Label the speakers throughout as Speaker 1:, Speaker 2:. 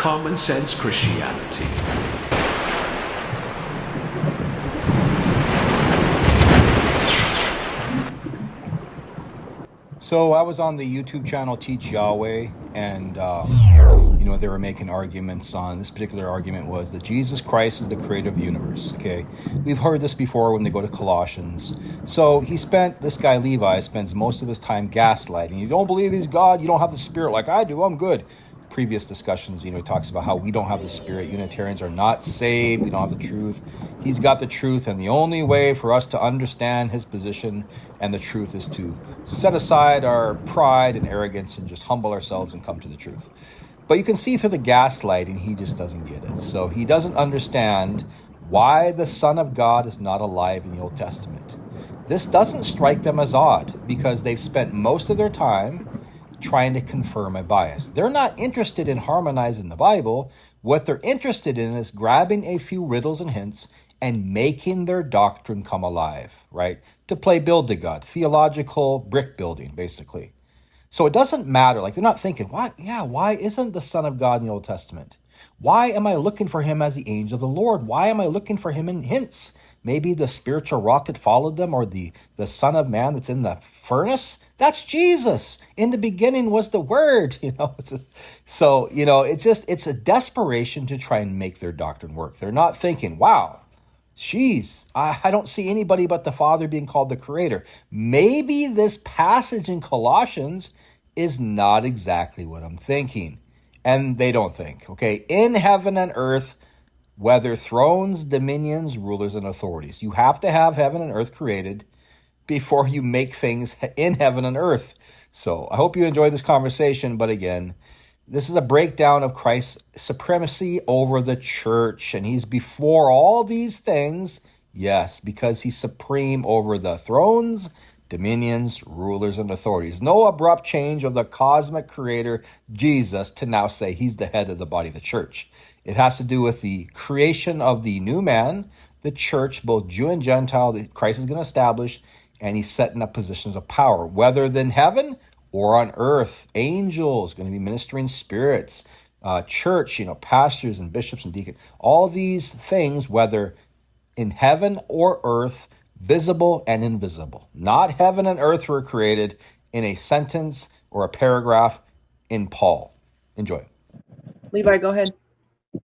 Speaker 1: common sense Christianity.
Speaker 2: So I was on the YouTube channel Teach Yahweh, and they were making arguments on this particular argument was that Jesus Christ is the creator of the universe. Okay, we've heard this before when they go to Colossians. So this guy Levi spends most of his time gaslighting. You don't believe he's God, you don't have the Spirit like I do, I'm good. Previous discussions, he talks about how we don't have the Spirit. Unitarians are not saved. We don't have the truth. He's got the truth, and the only way for us to understand his position and the truth is to set aside our pride and arrogance and just humble ourselves and come to the truth. But you can see through the gaslighting, he just doesn't get it. So he doesn't understand why the Son of God is not alive in the Old Testament. This doesn't strike them as odd because they've spent most of their time trying to confirm a bias. They're not interested in harmonizing the Bible. What they're interested in is grabbing a few riddles and hints and making their doctrine come alive, right? To play build to God, theological brick building, basically. So it doesn't matter. Like, they're not thinking, why isn't the Son of God in the Old Testament? Why am I looking for him as the angel of the Lord? Why am I looking for him in hints? Maybe the spiritual rock that followed them, or the Son of Man that's in the furnace. That's Jesus. In the beginning was the Word. It's a desperation to try and make their doctrine work. They're not thinking, wow, I don't see anybody but the Father being called the Creator. Maybe this passage in Colossians is not exactly what I'm thinking. And they don't think, okay? In heaven and earth, whether thrones, dominions, rulers, and authorities. You have to have heaven and earth created before you make things in heaven and earth. So I hope you enjoyed this conversation. But again, this is a breakdown of Christ's supremacy over the church. And he's before all these things, yes, because he's supreme over the thrones, dominions, rulers, and authorities. No abrupt change of the cosmic creator, Jesus, to now say he's the head of the body of the church. It has to do with the creation of the new man, the church, both Jew and Gentile, that Christ is going to establish, and he's setting up positions of power, whether in heaven or on earth. Angels, going to be ministering spirits, church, pastors and bishops and deacons. All these things, whether in heaven or earth, visible and invisible. Not heaven and earth were created in a sentence or a paragraph in Paul. Enjoy.
Speaker 3: Levi, go ahead.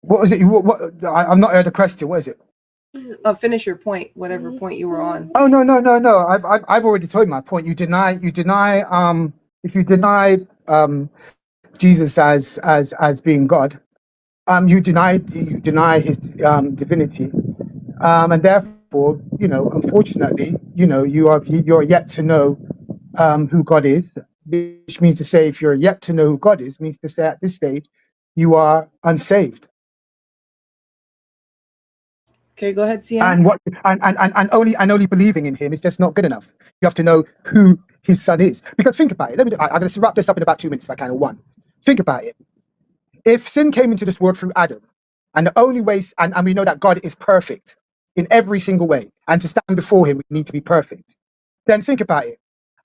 Speaker 4: What was it? I've not heard the question. What is it?
Speaker 3: Finish your point, whatever point you were on.
Speaker 4: Oh no. I've already told my point. If you deny Jesus as being God, you deny his divinity, and therefore, unfortunately, you're yet to know who God is, which means to say, if you're yet to know who God is, means to say at this stage you are unsaved.
Speaker 3: Okay, go ahead, CM.
Speaker 4: And only believing in him is just not good enough. You have to know who his son is. Because think about it. I'm going to wrap this up in about 2 minutes if I can, or one. Think about it. If sin came into this world through Adam, and the only way, and we know that God is perfect in every single way, and to stand before him, we need to be perfect. Then think about it.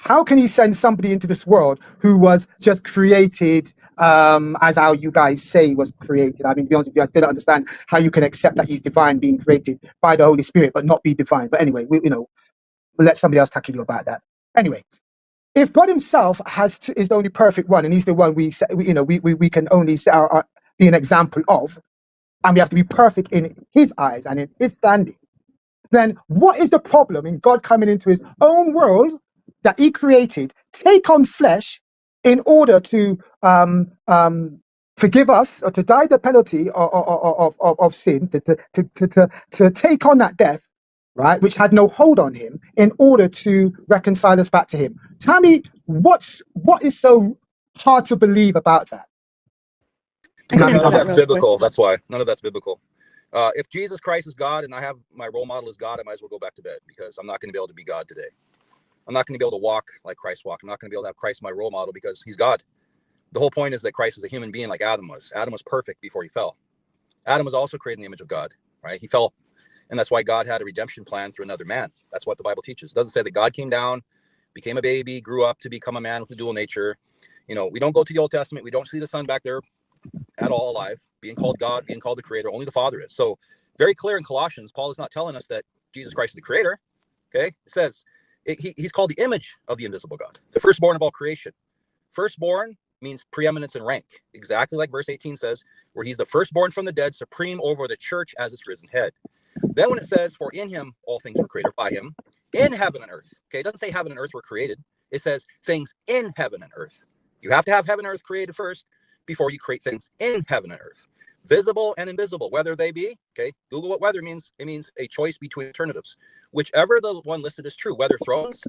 Speaker 4: How can he send somebody into this world who was just created as how you guys say was created? I mean, to be honest with you, I still don't understand how you can accept that he's divine, being created by the Holy Spirit, but not be divine. But anyway, we'll let somebody else tackle you about that. Anyway, if God himself is the only perfect one, and he's the one we can only be an example of, and we have to be perfect in his eyes and in his standing, then what is the problem in God coming into his own world that he created, take on flesh in order to forgive us, or to die the penalty of sin, to take on that death, right, which had no hold on him, in order to reconcile us back to him? Tell me, what is so hard to believe about that?
Speaker 5: None of that's biblical. That's why none of that's biblical. If Jesus Christ is God and I have my role model as God, I might as well go back to bed, because I'm not going to be able to be God today. I'm not going to be able to walk like Christ walked. I'm not going to be able to have Christ my role model, because he's God. The whole point is that Christ is a human being like Adam was. Adam was perfect before he fell. Adam was also created in the image of God, right? He fell. And that's why God had a redemption plan through another man. That's what the Bible teaches. It doesn't say that God came down, became a baby, grew up to become a man with a dual nature. We don't go to the Old Testament. We don't see the son back there at all alive, being called God, being called the creator. Only the Father is. So very clear in Colossians, Paul is not telling us that Jesus Christ is the creator. Okay. It says he's called the image of the invisible God, the firstborn of all creation. Firstborn means preeminence in rank, exactly like verse 18 says, where he's the firstborn from the dead, supreme over the church as its risen head. Then when it says, for in him all things were created by him, in heaven and earth. Okay, it doesn't say heaven and earth were created. It says things in heaven and earth. You have to have heaven and earth created first before you create things in heaven and earth. Visible and invisible, whether they be, okay, Google what whether means. It means a choice between alternatives. Whichever the one listed is true, whether thrones,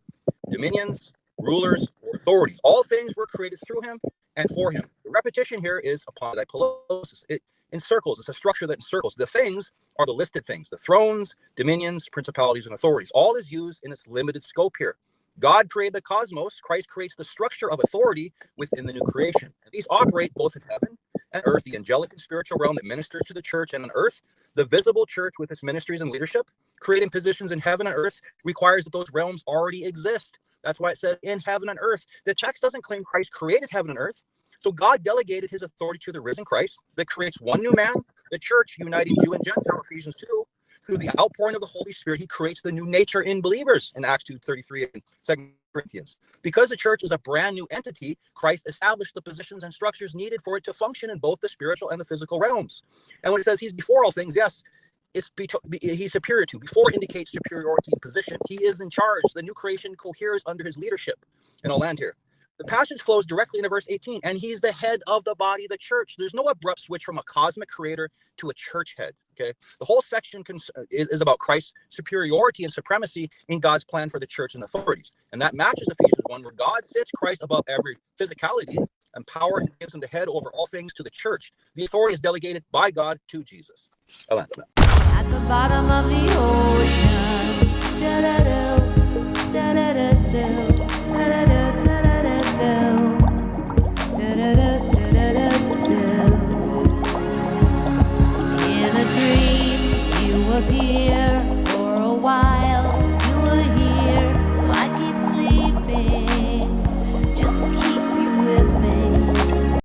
Speaker 5: dominions, rulers, or authorities, all things were created through him and for him. The repetition here is upon dipolysis. It encircles. It's a structure that encircles. The things are the listed things, the thrones, dominions, principalities, and authorities. All is used in its limited scope here. God created the cosmos. Christ creates the structure of authority within the new creation. These operate both in heaven and earth, the angelic and spiritual realm that ministers to the church, and on earth, the visible church with its ministries and leadership. Creating positions in heaven and earth requires that those realms already exist. That's why it says in heaven and earth. The text doesn't claim Christ created heaven and earth. So God delegated his authority to the risen Christ that creates one new man, the church, uniting Jew and Gentile, Ephesians 2. Through the outpouring of the Holy Spirit, he creates the new nature in believers in Acts 2:33 and 2 Corinthians. Because the church is a brand new entity, Christ established the positions and structures needed for it to function in both the spiritual and the physical realms. And when it says he's before all things, yes, he's superior to. Before indicates superiority in position. He is in charge. The new creation coheres under his leadership. And I'll land here. The passage flows directly into verse 18, and he's the head of the body, the church. There's no abrupt switch from a cosmic creator to a church head. Okay, the whole section is about Christ's superiority and supremacy in God's plan for the church and authorities, and that matches Ephesians 1, where God sits Christ above every physicality and power and gives him the head over all things to the church. The authority is delegated by God to Jesus. I'll end on that.
Speaker 6: At the bottom of the ocean,